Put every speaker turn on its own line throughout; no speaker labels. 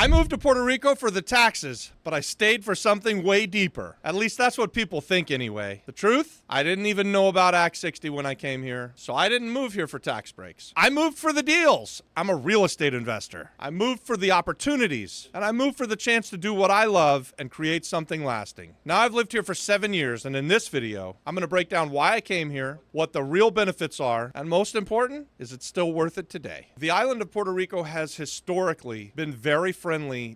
I moved to Puerto Rico for the taxes, but I stayed for something way deeper. At least that's what people think anyway. The truth? I didn't even know about Act 60 when I came here, so I didn't move here for tax breaks. I moved for the deals. I'm a real estate investor. I moved for the opportunities, and I moved for the chance to do what I love and create something lasting. Now I've lived here for 7 years, and in this video, I'm going to break down why I came here, what the real benefits are, and most important, is it still worth it today? The island of Puerto Rico has historically been very friendly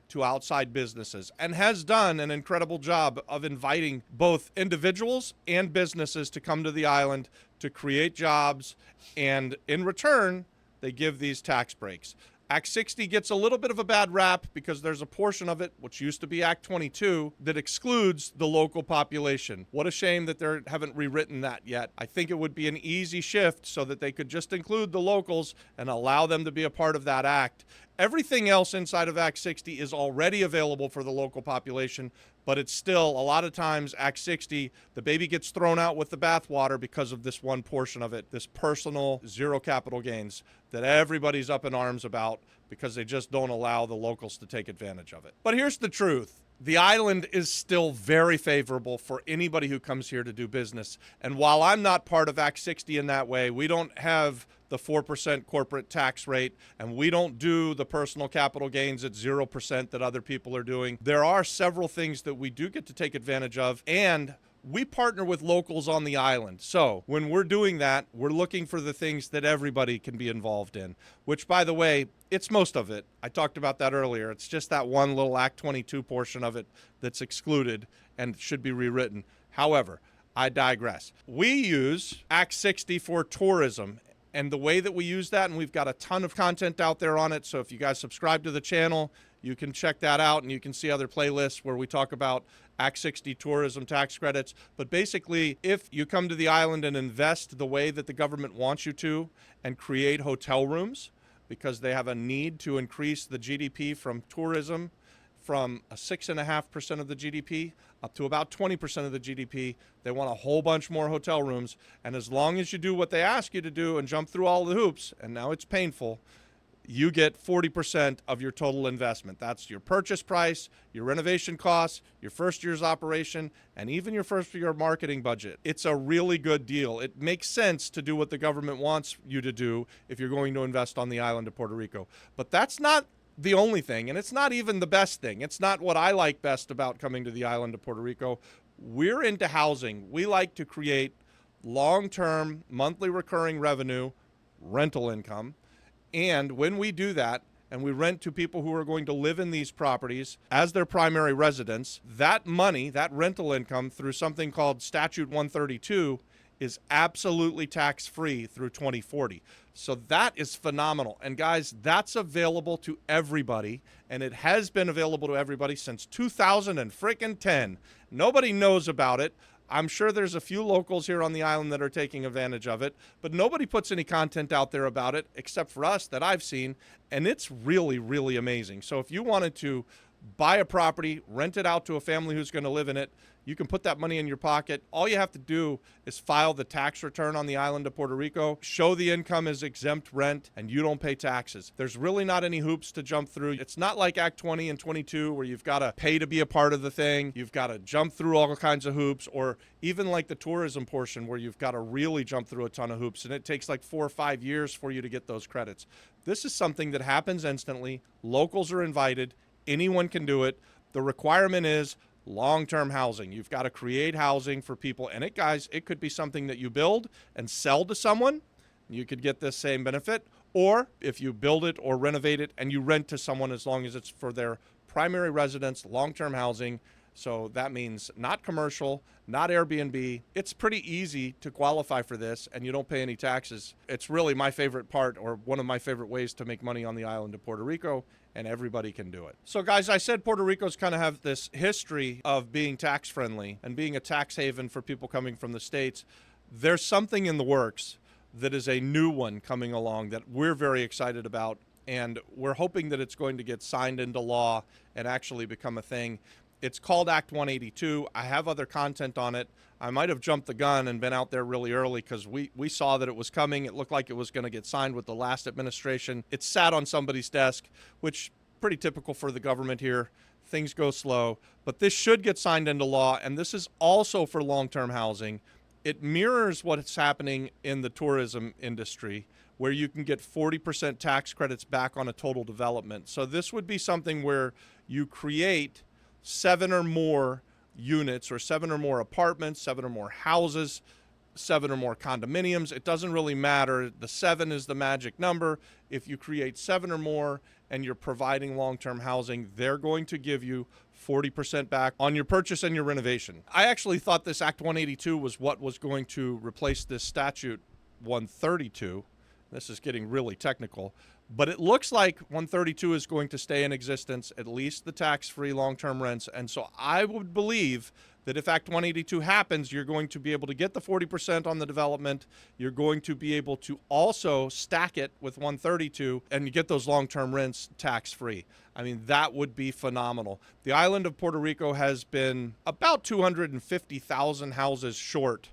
to outside businesses and has done an incredible job of inviting both individuals and businesses to come to the island to create jobs, and in return, they give these tax breaks. Act 60 gets a little bit of a bad rap because there's a portion of it, which used to be Act 22, that excludes the local population. What a shame that they haven't rewritten that yet. I think it would be an easy shift so that they could just include the locals and allow them to be a part of that act. Everything else inside of Act 60 is already available for the local population, but it's still, a lot of times, Act 60, the baby gets thrown out with the bathwater because of this one portion of it, this personal zero capital gains that everybody's up in arms about because they just don't allow the locals to take advantage of it. But here's the truth. The island is still very favorable for anybody who comes here to do business. And while I'm not part of Act 60 in that way, we don't have the 4% corporate tax rate, and we don't do the personal capital gains at 0% that other people are doing. There are several things that we do get to take advantage of, and we partner with locals on the island. So when we're doing that, we're looking for the things that everybody can be involved in, which, by the way, it's most of it. I talked about that earlier. It's just that one little Act 22 portion of it that's excluded and should be rewritten. However, I digress. We use Act 60 for tourism. And the way that we use that, and we've got a ton of content out there on it, so if you guys subscribe to the channel, you can check that out, and you can see other playlists where we talk about Act 60 tourism tax credits. But basically, if you come to the island and invest the way that the government wants you to and create hotel rooms, because they have a need to increase the GDP from tourism from a 6.5% of the GDP up to about 20% of the GDP. They want a whole bunch more hotel rooms. And as long as you do what they ask you to do and jump through all the hoops, and now it's painful, you get 40% of your total investment. That's your purchase price, your renovation costs, your first year's operation, and even your first year marketing budget. It's a really good deal. It makes sense to do what the government wants you to do if you're going to invest on the island of Puerto Rico. But that's not the only thing, and it's not even the best thing. It's not what I like best about coming to the island of Puerto Rico. We're into housing. We like to create long-term, monthly recurring revenue, rental income. And when we do that, and we rent to people who are going to live in these properties as their primary residence, that money, that rental income through something called Statute 132 is absolutely tax-free through 2040. So that is phenomenal. And guys, that's available to everybody, and it has been available to everybody since 2010. Nobody knows about it. I'm sure there's a few locals here on the island that are taking advantage of it, but nobody puts any content out there about it except for us that I've seen, and it's really, really amazing. So if you wanted to buy a property, rent it out to a family who's going to live in it, you can put that money in your pocket. All you have to do is file the tax return on the island of Puerto Rico, show the income is exempt rent, and you don't pay taxes. There's really not any hoops to jump through. It's not like Act 20 and 22 where you've got to pay to be a part of the thing. You've got to jump through all kinds of hoops, or even like the tourism portion where you've got to really jump through a ton of hoops, and it takes like 4 or 5 years for you to get those credits. This is something that happens instantly. Locals are invited. Anyone can do it. The requirement is long-term housing. You've got to create housing for people. And it, guys, it could be something that you build and sell to someone. You could get this same benefit. Or if you build it or renovate it and you rent to someone, as long as it's for their primary residence, long-term housing. So that means not commercial, not Airbnb. It's pretty easy to qualify for this, and you don't pay any taxes. It's really my favorite part, or one of my favorite ways to make money on the island of Puerto Rico, and everybody can do it. So guys, I said Puerto Rico's kind of have this history of being tax friendly and being a tax haven for people coming from the States. There's something in the works that is a new one coming along that we're very excited about, and we're hoping that it's going to get signed into law and actually become a thing. It's called Act 182. I have other content on it. I might have jumped the gun and been out there really early because we saw that it was coming. It looked like it was going to get signed with the last administration. It sat on somebody's desk, which pretty typical for the government here. Things go slow, but this should get signed into law, and this is also for long-term housing. It mirrors what's happening in the tourism industry, where you can get 40% tax credits back on a total development. So this would be something where you create 7 or more units, or 7 or more apartments, 7 or more houses, 7 or more condominiums. It doesn't really matter. The 7 is the magic number. If you create 7 or more and you're providing long-term housing, they're going to give you 40% back on your purchase and your renovation. I actually thought this Act 182 was what was going to replace this statute 132. This is getting really technical, but it looks like 132 is going to stay in existence, at least the tax-free long-term rents. And so I would believe that if Act 182 happens, you're going to be able to get the 40% on the development. You're going to be able to also stack it with 132 and you get those long-term rents tax-free. I mean, that would be phenomenal. The island of Puerto Rico has been about 250,000 houses short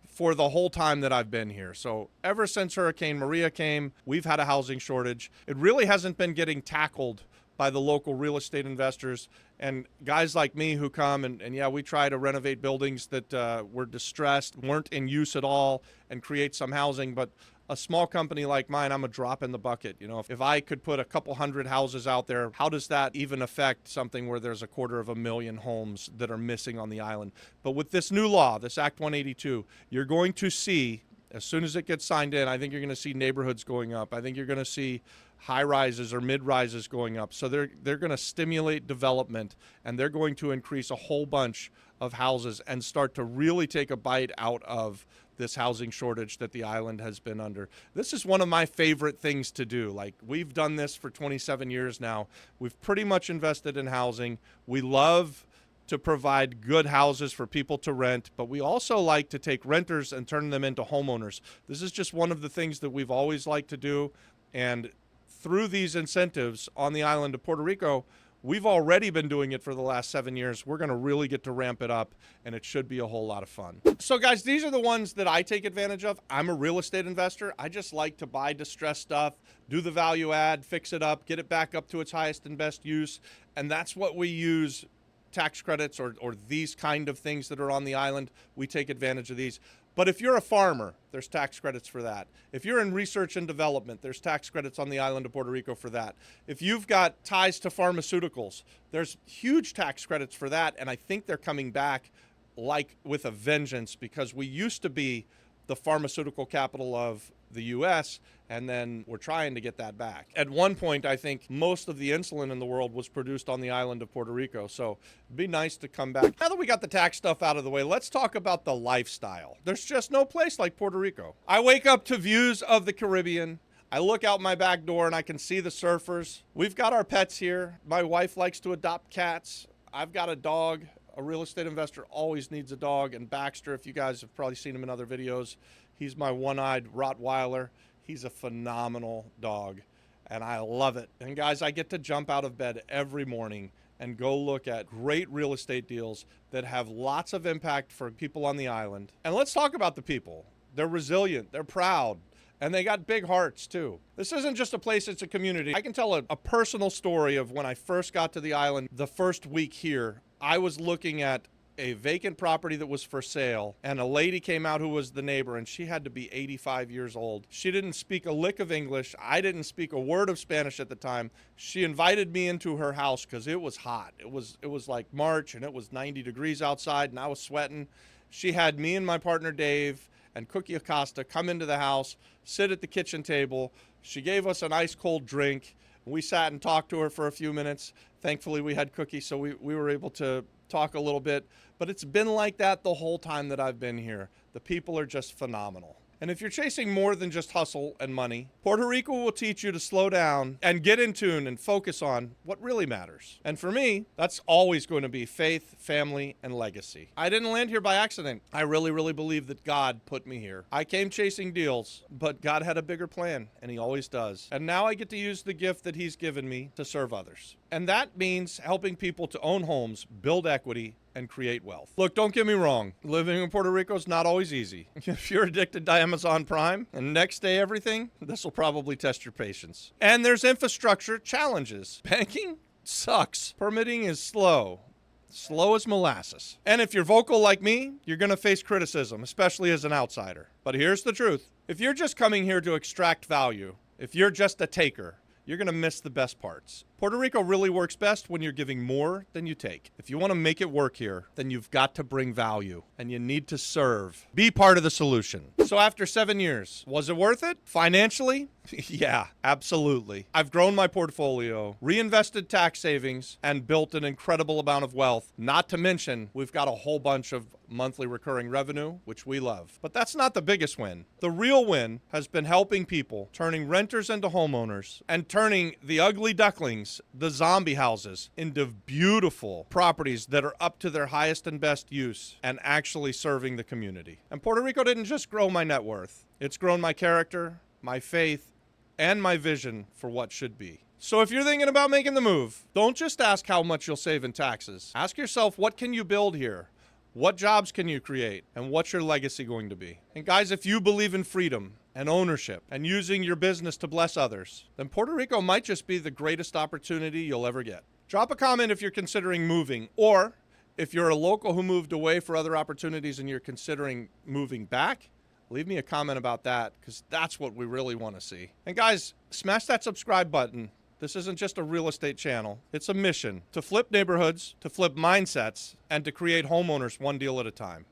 for the whole time that I've been here. So ever since Hurricane Maria came, we've had a housing shortage. It really hasn't been getting tackled by the local real estate investors and guys like me who come and yeah, we try to renovate buildings that were distressed, weren't in use at all, and create some housing. But a small company like mine, I'm a drop in the bucket. You know, if I could put a couple hundred houses out there, how does that even affect something where there's 250,000 homes that are missing on the island? But with this new law, this Act 182, you're going to see, as soon as it gets signed in, I think you're going to see neighborhoods going up. I think you're going to see high rises or mid rises going up. So they're going to stimulate development, and they're going to increase a whole bunch of houses and start to really take a bite out of this housing shortage that the island has been under. This is one of my favorite things to do. Like, we've done this for 27 years now. We've pretty much invested in housing. We love to provide good houses for people to rent, but we also like to take renters and turn them into homeowners. This is just one of the things that we've always liked to do. And through these incentives on the island of Puerto Rico, we've already been doing it for the last 7 years. We're going to really get to ramp it up, and it should be a whole lot of fun. So guys, these are the ones that I take advantage of. I'm a real estate investor. I just like to buy distressed stuff, do the value add, fix it up, get it back up to its highest and best use. And that's what we use tax credits or these kind of things that are on the island. We take advantage of these. But if you're a farmer, there's tax credits for that. If you're in research and development, there's tax credits on the island of Puerto Rico for that. If you've got ties to pharmaceuticals, there's huge tax credits for that. And I think they're coming back like with a vengeance, because we used to be the pharmaceutical capital of the U.S., and then we're trying to get that back. At one point, I think most of the insulin in the world was produced on the island of Puerto Rico, so it'd be nice to come back. Now that we got the tax stuff out of the way, let's talk about the lifestyle. There's just no place like Puerto Rico. I wake up to views of the Caribbean. I look out my back door and I can see the surfers. We've got our pets here. My wife likes to adopt cats. I've got a dog. A real estate investor always needs a dog. And Baxter, if you guys have probably seen him in other videos, he's my one-eyed Rottweiler. He's a phenomenal dog, and I love it. And guys, I get to jump out of bed every morning and go look at great real estate deals that have lots of impact for people on the island. And let's talk about the people. They're resilient, they're proud, and they got big hearts too. This isn't just a place, it's a community. I can tell a personal story of when I first got to the island the first week here. I was looking at a vacant property that was for sale, and a lady came out who was the neighbor, and she had to be 85 years old. She didn't speak a lick of English. I didn't speak a word of Spanish at the time. She invited me into her house because it was hot. It was like March, and it was 90 degrees outside, and I was sweating. She had me and my partner Dave and Cookie Acosta come into the house, sit at the kitchen table. She gave us an ice cold drink. We sat and talked to her for a few minutes. Thankfully, we had Cookie, so we were able to talk a little bit. But it's been like that the whole time that I've been here. The people are just phenomenal. And if you're chasing more than just hustle and money, Puerto Rico will teach you to slow down and get in tune and focus on what really matters. And for me, that's always going to be faith, family, and legacy. I didn't land here by accident. I really, really believe that God put me here. I came chasing deals, but God had a bigger plan, and He always does. And now I get to use the gift that He's given me to serve others. And that means helping people to own homes, build equity, and create wealth. Look, don't get me wrong. Living in Puerto Rico is not always easy. If you're addicted to Amazon Prime and next day everything, this will probably test your patience. And there's infrastructure challenges. Banking sucks. Permitting is slow. Slow as molasses. And if you're vocal like me, you're going to face criticism, especially as an outsider. But here's the truth. If you're just coming here to extract value, if you're just a taker, you're going to miss the best parts. Puerto Rico really works best when you're giving more than you take. If you want to make it work here, then you've got to bring value and you need to serve. Be part of the solution. So after 7 years, was it worth it? Financially? Yeah, absolutely. I've grown my portfolio, reinvested tax savings, and built an incredible amount of wealth. Not to mention, we've got a whole bunch of monthly recurring revenue, which we love. But that's not the biggest win. The real win has been helping people, turning renters into homeowners, and turning the ugly ducklings, the zombie houses, into beautiful properties that are up to their highest and best use and actually serving the community. And Puerto Rico didn't just grow my net worth. It's grown my character, my faith, and my vision for what should be. So if you're thinking about making the move, don't just ask how much you'll save in taxes. Ask yourself, what can you build here? What jobs can you create? And what's your legacy going to be? And guys, if you believe in freedom and ownership and using your business to bless others, then Puerto Rico might just be the greatest opportunity you'll ever get. Drop a comment if you're considering moving, or if you're a local who moved away for other opportunities and you're considering moving back, leave me a comment about that, because that's what we really want to see. And guys, smash that subscribe button. This isn't just a real estate channel. It's a mission to flip neighborhoods, to flip mindsets, and to create homeowners one deal at a time.